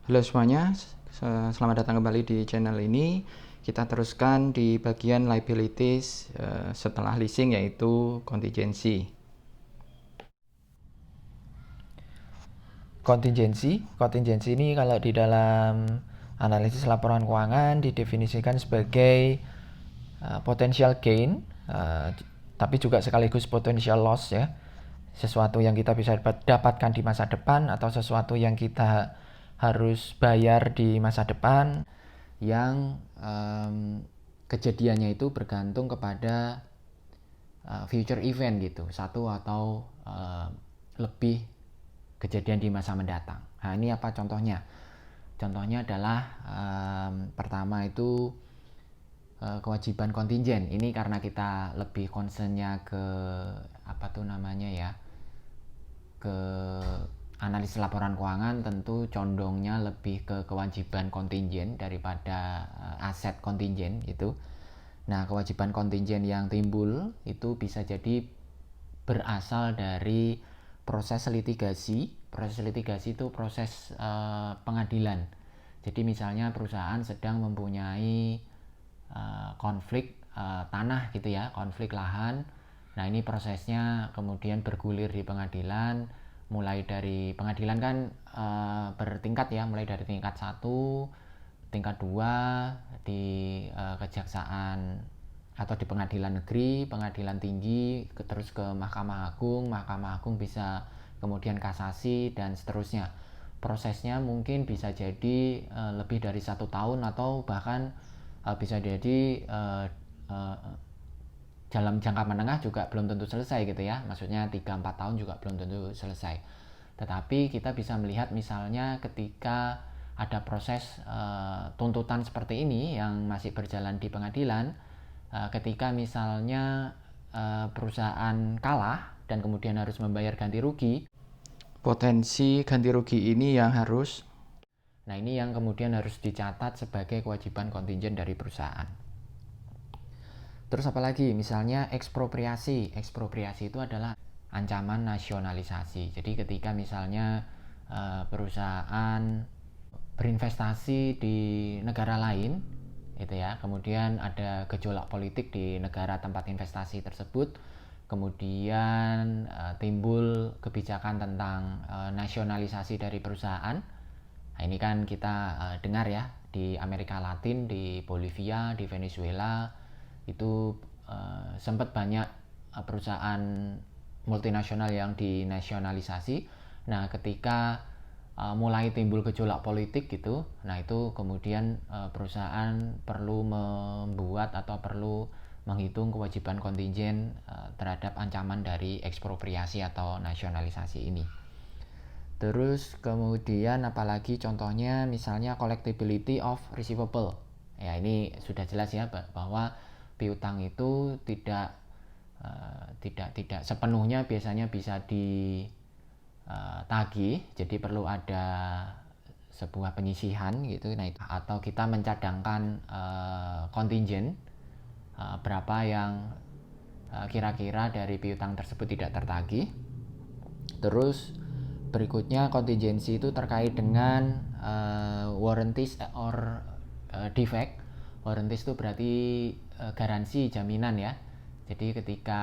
Halo semuanya, selamat datang kembali di channel ini. Kita teruskan di bagian liabilities setelah leasing, yaitu kontingensi. Kontingensi ini kalau di dalam analisis laporan keuangan didefinisikan sebagai potential gain, tapi juga sekaligus potential loss ya. Sesuatu yang kita bisa dapatkan di masa depan atau sesuatu yang kita harus bayar di masa depan yang kejadiannya itu bergantung kepada future event gitu, satu atau lebih kejadian di masa mendatang. Nah, ini apa contohnya? Contohnya adalah pertama itu kewajiban kontingen. Ini karena kita lebih concernnya ke apa tuh namanya ya, ke analisis laporan keuangan, tentu condongnya lebih ke kewajiban kontingen daripada aset kontingen gitu. Nah, kewajiban kontingen yang timbul itu bisa jadi berasal dari proses litigasi. Proses litigasi itu proses pengadilan. Jadi misalnya perusahaan sedang mempunyai konflik tanah gitu ya, konflik lahan. Nah, ini prosesnya kemudian bergulir di pengadilan. Mulai dari pengadilan kan bertingkat ya, mulai dari tingkat 1, tingkat 2 di kejaksaan atau di pengadilan negeri, pengadilan tinggi, terus ke Mahkamah Agung bisa kemudian kasasi dan seterusnya. Prosesnya mungkin bisa jadi lebih dari 1 tahun atau bahkan bisa jadi dalam jangka menengah juga belum tentu selesai gitu ya, maksudnya 3-4 tahun juga belum tentu selesai. Tetapi kita bisa melihat misalnya ketika ada proses tuntutan seperti ini yang masih berjalan di pengadilan, ketika misalnya perusahaan kalah dan kemudian harus membayar ganti rugi, Potensi ganti rugi ini yang harus nah ini yang kemudian harus dicatat sebagai kewajiban kontingen dari perusahaan. Terus apalagi misalnya ekspropriasi. Ekspropriasi itu adalah ancaman nasionalisasi. Jadi ketika misalnya perusahaan berinvestasi di negara lain itu ya, kemudian ada gejolak politik di negara tempat investasi tersebut, kemudian timbul kebijakan tentang nasionalisasi dari perusahaan. Nah, ini kan kita dengar ya, di Amerika Latin, di Bolivia, di Venezuela itu sempat banyak perusahaan multinasional yang dinasionalisasi. Nah, ketika mulai timbul gejolak politik gitu, nah itu kemudian perusahaan perlu membuat atau perlu menghitung kewajiban kontingen terhadap ancaman dari ekspropriasi atau nasionalisasi ini. Terus kemudian apalagi contohnya misalnya collectibility of receivable. Ya, ini sudah jelas ya bahwa piutang itu tidak sepenuhnya biasanya bisa ditagih, jadi perlu ada sebuah penyisihan gitu. Nah, atau kita mencadangkan kontingen berapa yang kira-kira dari piutang tersebut tidak tertagih. Terus berikutnya kontingensi itu terkait dengan warranties or defect. Warranties itu berarti garansi, jaminan ya. Jadi ketika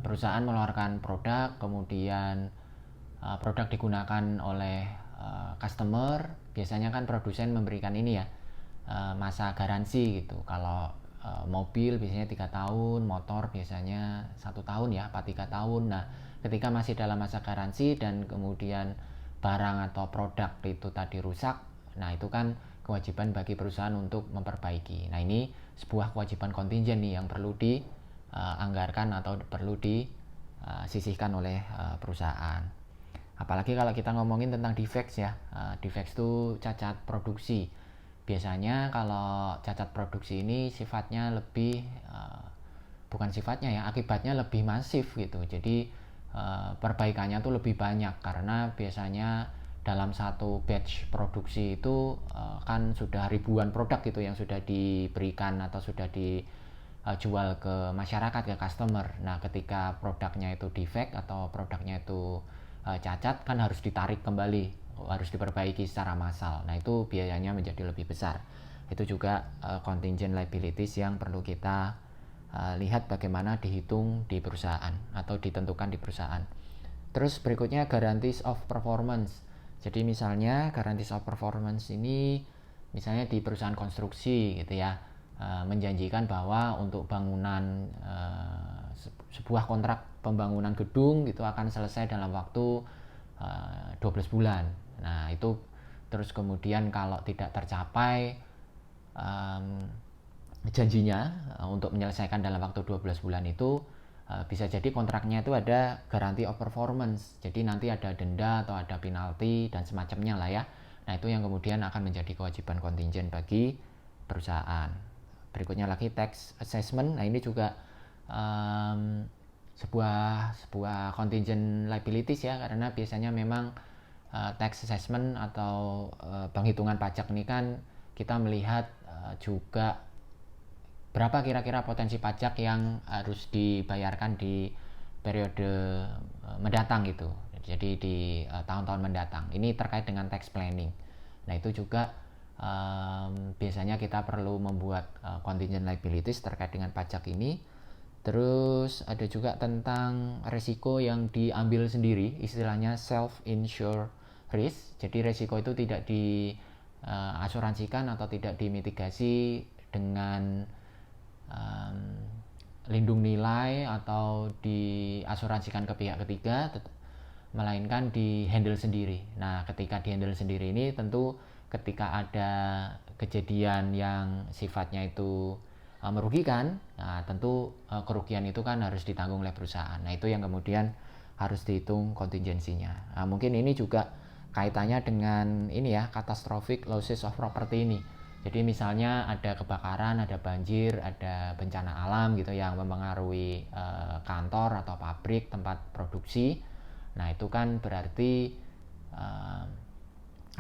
perusahaan mengeluarkan produk, kemudian produk digunakan oleh customer, biasanya kan produsen memberikan ini ya, masa garansi gitu. Kalau mobil biasanya 3 tahun, motor biasanya 1 tahun ya, apa 3 tahun. Nah, ketika masih dalam masa garansi dan kemudian barang atau produk itu tadi rusak, nah itu kan kewajiban bagi perusahaan untuk memperbaiki. Nah, ini sebuah kewajiban kontingen nih yang perlu dianggarkan atau perlu disisihkan oleh perusahaan. Apalagi kalau kita ngomongin tentang defects ya, defects itu cacat produksi. Biasanya kalau cacat produksi ini sifatnya lebih bukan sifatnya ya, akibatnya lebih masif gitu. Jadi perbaikannya tuh lebih banyak karena biasanya dalam satu batch produksi itu kan sudah ribuan produk gitu yang sudah diberikan atau sudah dijual ke masyarakat, ke customer. Nah, ketika produknya itu defect atau produknya itu cacat, kan harus ditarik kembali harus diperbaiki secara massal. Nah, itu biayanya menjadi lebih besar. Itu juga contingent liabilities yang perlu kita lihat bagaimana dihitung di perusahaan atau ditentukan di perusahaan. Terus berikutnya guarantees of performance. Jadi misalnya guarantees of performance ini misalnya di perusahaan konstruksi gitu ya, menjanjikan bahwa untuk bangunan sebuah kontrak pembangunan gedung gitu akan selesai dalam waktu 12 bulan. Nah, itu terus kemudian kalau tidak tercapai janjinya untuk menyelesaikan dalam waktu 12 bulan itu, bisa jadi kontraknya itu ada guarantee of performance. Jadi nanti ada denda atau ada penalti dan semacamnya lah ya. Nah, itu yang kemudian akan menjadi kewajiban kontingent bagi perusahaan. Berikutnya lagi tax assessment. Nah, ini juga sebuah contingent liabilities ya, karena biasanya memang tax assessment atau penghitungan pajak ini kan kita melihat juga berapa kira-kira potensi pajak yang harus dibayarkan di periode mendatang gitu. Jadi di tahun-tahun mendatang. Ini terkait dengan tax planning. Nah, itu juga biasanya kita perlu membuat contingent liabilities terkait dengan pajak ini. Terus ada juga tentang resiko yang diambil sendiri, istilahnya self-insure risk. Jadi resiko itu tidak diasuransikan atau tidak dimitigasi dengan lindung nilai atau diasuransikan ke pihak ketiga, melainkan di handle sendiri. Nah, ketika di handle sendiri ini tentu ketika ada kejadian yang sifatnya itu merugikan, nah tentu kerugian itu kan harus ditanggung oleh perusahaan. Nah, itu yang kemudian harus dihitung kontingensinya. Nah, mungkin ini juga kaitannya dengan ini ya, catastrophic losses of property ini. Jadi misalnya ada kebakaran, ada banjir, ada bencana alam gitu yang mempengaruhi kantor atau pabrik tempat produksi. Nah, itu kan berarti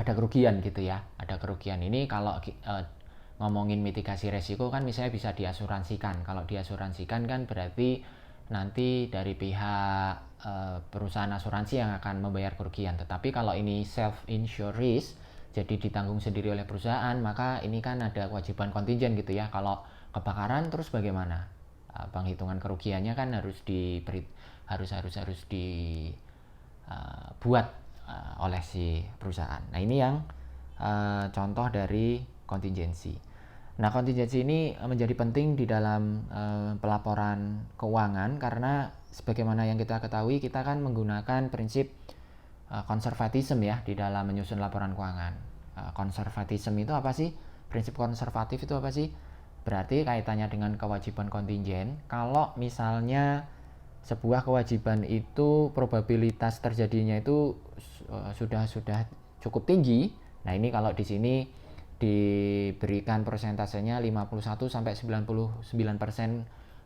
ada kerugian gitu ya. Ada kerugian ini kalau ngomongin mitigasi resiko kan misalnya bisa diasuransikan. Kalau diasuransikan kan berarti nanti dari pihak perusahaan asuransi yang akan membayar kerugian. Tetapi kalau ini self-insure risk, jadi ditanggung sendiri oleh perusahaan, maka ini kan ada kewajiban kontingent gitu ya. Kalau kebakaran terus bagaimana? Penghitungan kerugiannya kan harus dibuat oleh si perusahaan. Nah, ini yang contoh dari kontingensi. Nah, kontingensi ini menjadi penting di dalam pelaporan keuangan karena sebagaimana yang kita ketahui, kita kan menggunakan prinsip konservatisme ya di dalam menyusun laporan keuangan. Konservatisme itu apa sih? Prinsip konservatif itu apa sih? Berarti kaitannya dengan kewajiban kontingent. Kalau misalnya sebuah kewajiban itu probabilitas terjadinya itu sudah cukup tinggi. Nah, ini kalau di sini diberikan persentasenya 51 sampai 99%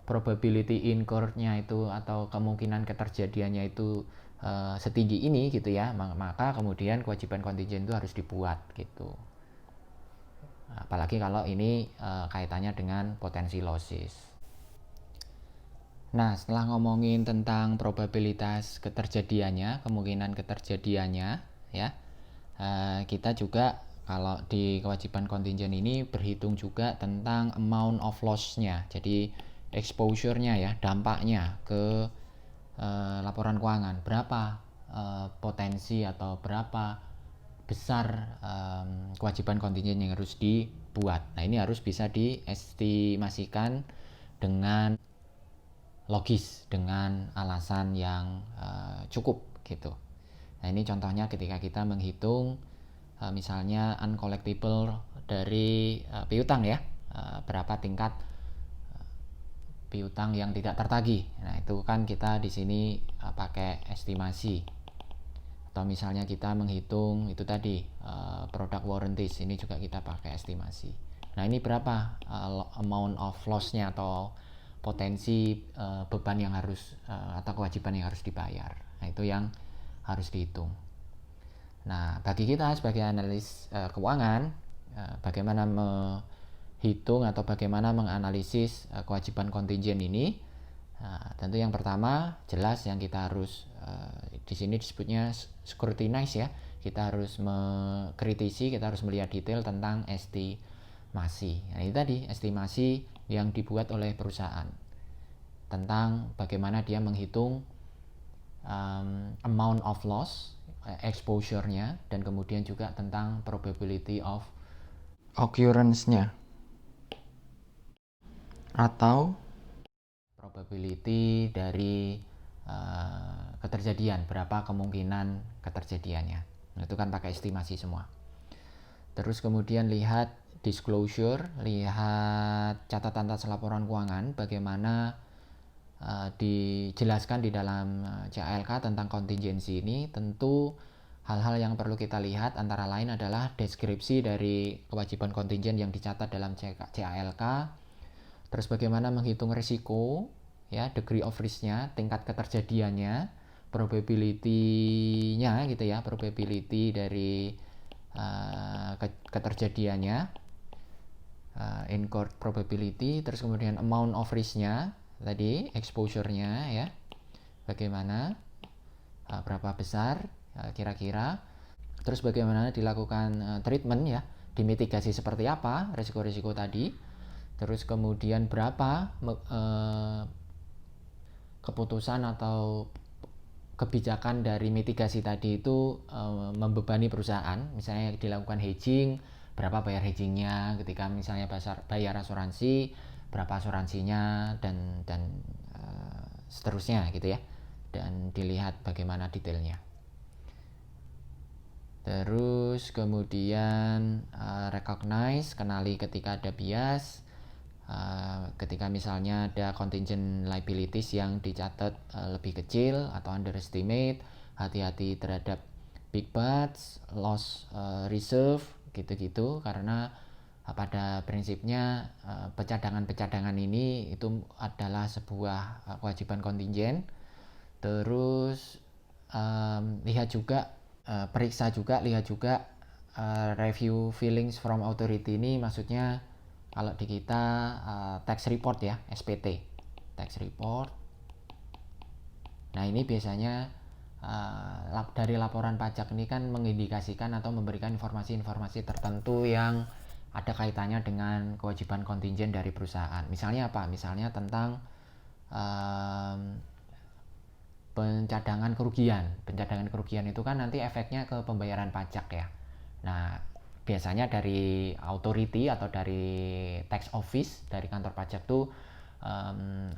probability incurred-nya itu atau kemungkinan keterjadiannya itu setinggi ini gitu ya, maka kemudian kewajiban kontingent itu harus dibuat gitu. Apalagi kalau ini kaitannya dengan potensi losses. Nah, setelah ngomongin tentang probabilitas keterjadiannya, kemungkinan keterjadiannya ya, kita juga kalau di kewajiban kontingent ini berhitung juga tentang amount of loss-nya. Jadi exposure-nya ya, dampaknya ke laporan keuangan, berapa potensi atau berapa besar kewajiban kontingent yang harus dibuat. Nah, ini harus bisa diestimasikan dengan logis, dengan alasan yang cukup gitu. Nah, ini contohnya ketika kita menghitung misalnya uncollectible dari piutang ya, berapa tingkat piutang yang tidak tertagih. Nah, itu kan kita di sini pakai estimasi. Atau misalnya kita menghitung itu tadi product warranties, ini juga kita pakai estimasi. Nah, ini berapa amount of loss-nya atau potensi beban yang harus atau kewajiban yang harus dibayar. Nah, itu yang harus dihitung. Nah, bagi kita sebagai analis keuangan, bagaimana hitung atau bagaimana menganalisis kewajiban kontingent ini. Nah, tentu yang pertama jelas yang kita harus di sini disebutnya scrutinize ya. kita harus mengkritisi, kita harus melihat detail tentang estimasi. Nah, ini tadi estimasi yang dibuat oleh perusahaan tentang bagaimana dia menghitung amount of loss, exposure-nya, dan kemudian juga tentang probability of occurrence-nya atau probability dari keterjadian, berapa kemungkinan keterjadiannya. Nah, itu kan pakai estimasi semua. Terus kemudian lihat disclosure, lihat catatan atas laporan keuangan, bagaimana dijelaskan di dalam CALK tentang kontingensi ini. Tentu hal-hal yang perlu kita lihat antara lain adalah deskripsi dari kewajiban kontingen yang dicatat dalam CALK, terus bagaimana menghitung risiko, ya, degree of risk-nya, tingkat keterjadiannya, probability-nya gitu ya, probability dari keterjadiannya, incurred probability, terus kemudian amount of risk-nya, tadi exposure-nya ya, bagaimana, berapa besar kira-kira, terus bagaimana dilakukan treatment ya, dimitigasi seperti apa risiko-risiko tadi, terus kemudian berapa keputusan atau kebijakan dari mitigasi tadi itu membebani perusahaan. Misalnya dilakukan hedging, berapa bayar hedgingnya, ketika misalnya bayar asuransi, berapa asuransinya, dan seterusnya gitu ya, dan dilihat bagaimana detailnya. Terus kemudian recognize, kenali ketika ada bias, ketika misalnya ada contingent liabilities yang dicatat lebih kecil atau underestimate, hati-hati terhadap big bets, loss reserve, gitu-gitu, karena pada prinsipnya pencadangan-pencadangan ini itu adalah sebuah kewajiban kontingen. Terus lihat juga, lihat juga review feelings from authority. Ini maksudnya kalau di kita tax report ya, SPT, tax report. Nah, ini biasanya dari laporan pajak ini kan mengindikasikan atau memberikan informasi-informasi tertentu yang ada kaitannya dengan kewajiban kontingen dari perusahaan. Misalnya apa? Misalnya tentang pencadangan kerugian. Pencadangan kerugian itu kan nanti efeknya ke pembayaran pajak ya. Nah, biasanya dari authority atau dari tax office, dari kantor pajak tuh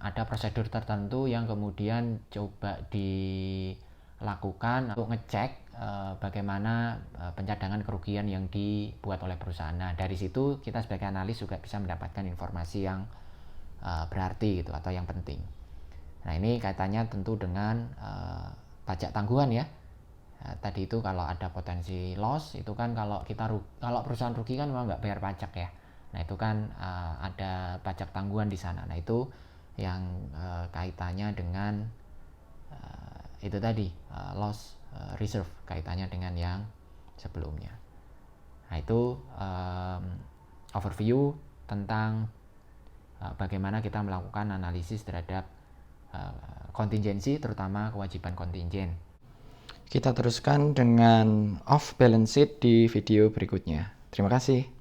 ada prosedur tertentu yang kemudian coba dilakukan untuk ngecek bagaimana pencadangan kerugian yang dibuat oleh perusahaan. Nah, dari situ kita sebagai analis juga bisa mendapatkan informasi yang berarti gitu atau yang penting. Nah, ini kaitannya tentu dengan pajak tangguhan ya. Nah, tadi itu kalau ada potensi loss itu kan kalau perusahaan rugi kan memang nggak bayar pajak ya. Nah, itu kan ada pajak tangguhan di sana. Nah, itu yang kaitannya dengan itu tadi loss reserve, kaitannya dengan yang sebelumnya. Nah, itu overview tentang bagaimana kita melakukan analisis terhadap kontingensi, terutama kewajiban kontingen. Kita teruskan dengan off balance sheet di video berikutnya. Terima kasih.